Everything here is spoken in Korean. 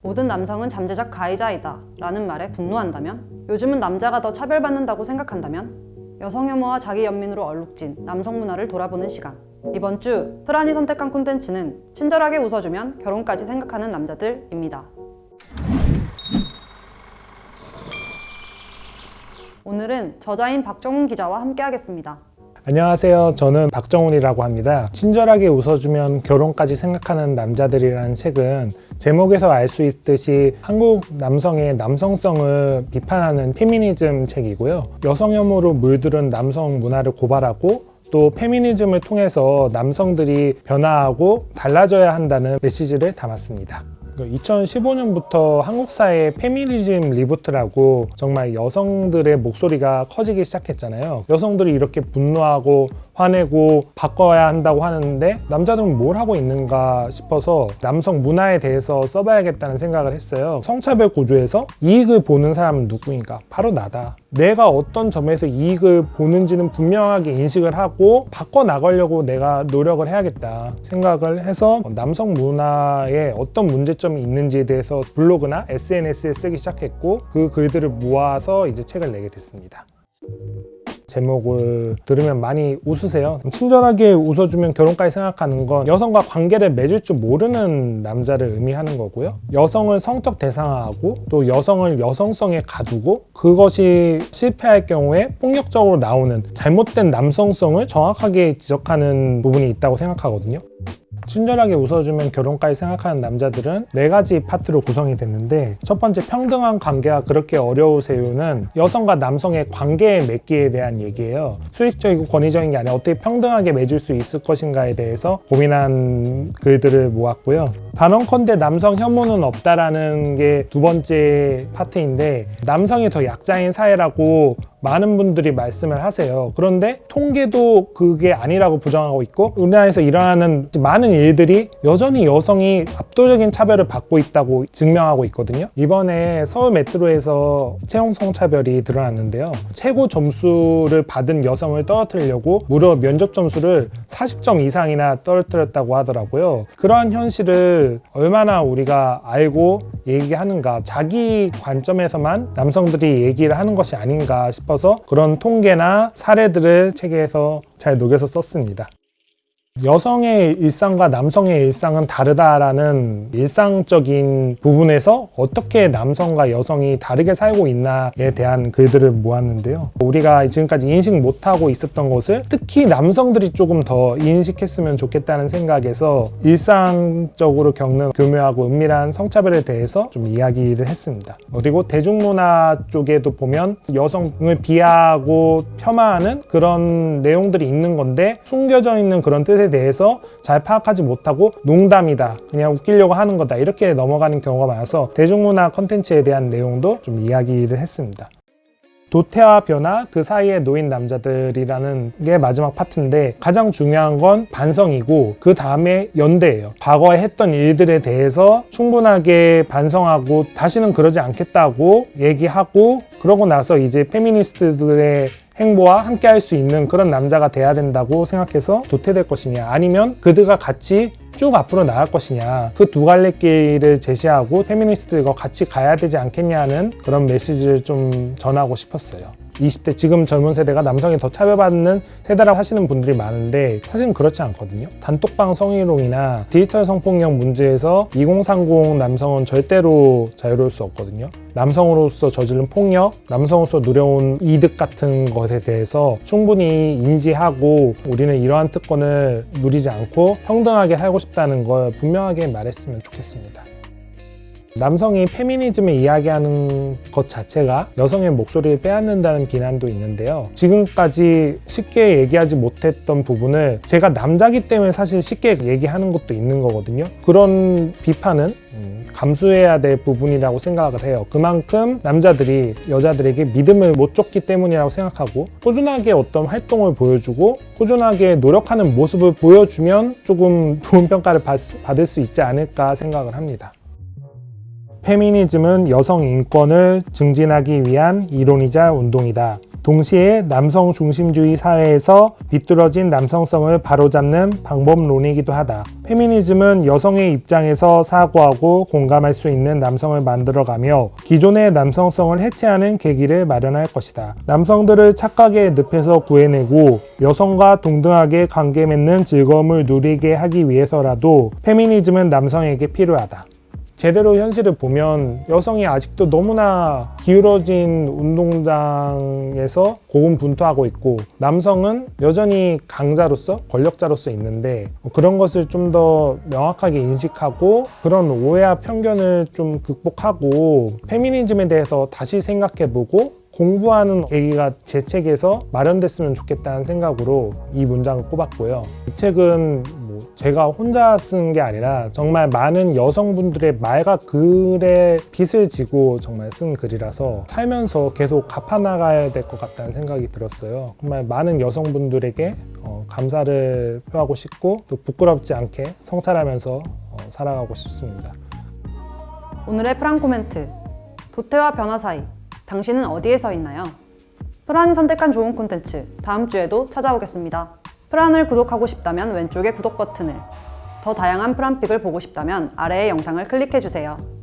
모든 남성은 잠재적 가해자이다 라는 말에 분노한다면, 요즘은 남자가 더 차별받는다고 생각한다면, 여성 혐오와 자기 연민으로 얼룩진 남성 문화를 돌아보는 시간. 이번 주 프란이 선택한 콘텐츠는 친절하게 웃어주면 결혼까지 생각하는 남자들입니다. 오늘은 저자인 박정훈 기자와 함께 하겠습니다. 안녕하세요. 저는 박정훈이라고 합니다. 친절하게 웃어주면 결혼까지 생각하는 남자들이라는 책은 제목에서 알 수 있듯이 한국 남성의 남성성을 비판하는 페미니즘 책이고요. 여성 혐오로 물들은 남성 문화를 고발하고 또 페미니즘을 통해서 남성들이 변화하고 달라져야 한다는 메시지를 담았습니다. 2015년부터 한국 사회의 페미니즘 리부트라고 정말 여성들의 목소리가 커지기 시작했잖아요. 여성들이 이렇게 분노하고 화내고 바꿔야 한다고 하는데 남자들은 뭘 하고 있는가 싶어서 남성 문화에 대해서 써봐야겠다는 생각을 했어요. 성차별 구조에서 이익을 보는 사람은 누구인가? 바로 나다. 내가 어떤 점에서 이익을 보는지는 분명하게 인식을 하고 바꿔나가려고 내가 노력을 해야겠다 생각을 해서 남성 문화에 어떤 문제점이 있는지에 대해서 블로그나 SNS에 쓰기 시작했고 그 글들을 모아서 이제 책을 내게 됐습니다. 제목을 들으면 많이 웃으세요. 친절하게 웃어주면 결혼까지 생각하는 건 여성과 관계를 맺을 줄 모르는 남자를 의미하는 거고요. 여성을 성적 대상화하고 또 여성을 여성성에 가두고 그것이 실패할 경우에 폭력적으로 나오는 잘못된 남성성을 정확하게 지적하는 부분이 있다고 생각하거든요. 친절하게 웃어주면 결혼까지 생각하는 남자들은 4가지 파트로 구성이 됐는데, 첫 번째 평등한 관계가 그렇게 어려우세요는 여성과 남성의 관계에 맺기에 대한 얘기예요. 수익적이고 권위적인 게 아니라 어떻게 평등하게 맺을 수 있을 것인가에 대해서 고민한 글들을 모았고요. 단언컨대 남성 혐오는 없다라는 게 2번째 파트인데, 남성이 더 약자인 사회라고 많은 분들이 말씀을 하세요. 그런데 통계도 그게 아니라고 부정하고 있고 우리나라에서 일어나는 많은 일들이 여전히 여성이 압도적인 차별을 받고 있다고 증명하고 있거든요. 이번에 서울 메트로에서 채용 성차별이 드러났는데요. 최고 점수를 받은 여성을 떨어뜨리려고 무려 면접 점수를 40점 이상이나 떨어뜨렸다고 하더라고요. 그러한 현실을 얼마나 우리가 알고 얘기하는가, 자기 관점에서만 남성들이 얘기를 하는 것이 아닌가 싶어서 그런 통계나 사례들을 책에서 잘 녹여서 썼습니다. 여성의 일상과 남성의 일상은 다르다라는 일상적인 부분에서 어떻게 남성과 여성이 다르게 살고 있나에 대한 글들을 모았는데요. 우리가 지금까지 인식 못하고 있었던 것을 특히 남성들이 조금 더 인식했으면 좋겠다는 생각에서 일상적으로 겪는 교묘하고 은밀한 성차별에 대해서 좀 이야기를 했습니다. 그리고 대중문화 쪽에도 보면 여성을 비하하고 폄하하는 그런 내용들이 있는 건데 숨겨져 있는 그런 뜻에 대해서 잘 파악하지 못하고 농담이다, 그냥 웃기려고 하는 거다, 이렇게 넘어가는 경우가 많아서 대중문화 콘텐츠에 대한 내용도 좀 이야기를 했습니다. 도태와 변화, 그 사이에 놓인 남자들이라는 게 마지막 파트인데, 가장 중요한 건 반성이고 그 다음에 연대예요. 과거에 했던 일들에 대해서 충분하게 반성하고 다시는 그러지 않겠다고 얘기하고, 그러고 나서 이제 페미니스트들의 행보와 함께 할 수 있는 그런 남자가 돼야 된다고 생각해서 도태될 것이냐, 아니면 그들과 같이 쭉 앞으로 나갈 것이냐, 그 2갈래길을 제시하고 페미니스트들과 같이 가야 되지 않겠냐는 그런 메시지를 좀 전하고 싶었어요. 20대 지금 젊은 세대가 남성이 더 차별받는 세대라고 하시는 분들이 많은데 사실은 그렇지 않거든요. 단톡방 성희롱이나 디지털 성폭력 문제에서 2030 남성은 절대로 자유로울 수 없거든요. 남성으로서 저지른 폭력, 남성으로서 누려온 이득 같은 것에 대해서 충분히 인지하고 우리는 이러한 특권을 누리지 않고 평등하게 살고 싶다는 걸 분명하게 말했으면 좋겠습니다. 남성이 페미니즘을 이야기하는 것 자체가 여성의 목소리를 빼앗는다는 비난도 있는데요. 지금까지 쉽게 얘기하지 못했던 부분을 제가 남자기 때문에 사실 쉽게 얘기하는 것도 있는 거거든요. 그런 비판은 감수해야 될 부분이라고 생각을 해요. 그만큼 남자들이 여자들에게 믿음을 못 줬기 때문이라고 생각하고, 꾸준하게 어떤 활동을 보여주고 꾸준하게 노력하는 모습을 보여주면 조금 좋은 평가를 받을 수 있지 않을까 생각을 합니다. 페미니즘은 여성 인권을 증진하기 위한 이론이자 운동이다. 동시에 남성 중심주의 사회에서 비뚤어진 남성성을 바로잡는 방법론이기도 하다. 페미니즘은 여성의 입장에서 사고하고 공감할 수 있는 남성을 만들어가며 기존의 남성성을 해체하는 계기를 마련할 것이다. 남성들을 착각의 늪에서 구해내고 여성과 동등하게 관계 맺는 즐거움을 누리게 하기 위해서라도 페미니즘은 남성에게 필요하다. 제대로 현실을 보면 여성이 아직도 너무나 기울어진 운동장에서 고군분투하고 있고 남성은 여전히 강자로서 권력자로서 있는데 그런 것을 좀 더 명확하게 인식하고 그런 오해와 편견을 좀 극복하고 페미니즘에 대해서 다시 생각해보고 공부하는 계기가 제 책에서 마련됐으면 좋겠다는 생각으로 이 문장을 꼽았고요. 이 책은 제가 혼자 쓴 게 아니라 정말 많은 여성분들의 말과 글에 빚을 지고 정말 쓴 글이라서 살면서 계속 갚아나가야 될 것 같다는 생각이 들었어요. 정말 많은 여성분들에게 감사를 표하고 싶고 또 부끄럽지 않게 성찰하면서 살아가고 싶습니다. 오늘의 프란 코멘트. 도태와 변화 사이. 당신은 어디에 서 있나요? 프란이 선택한 좋은 콘텐츠. 다음 주에도 찾아오겠습니다. 프란을 구독하고 싶다면 왼쪽의 구독 버튼을, 더 다양한 프란픽을 보고 싶다면 아래의 영상을 클릭해주세요.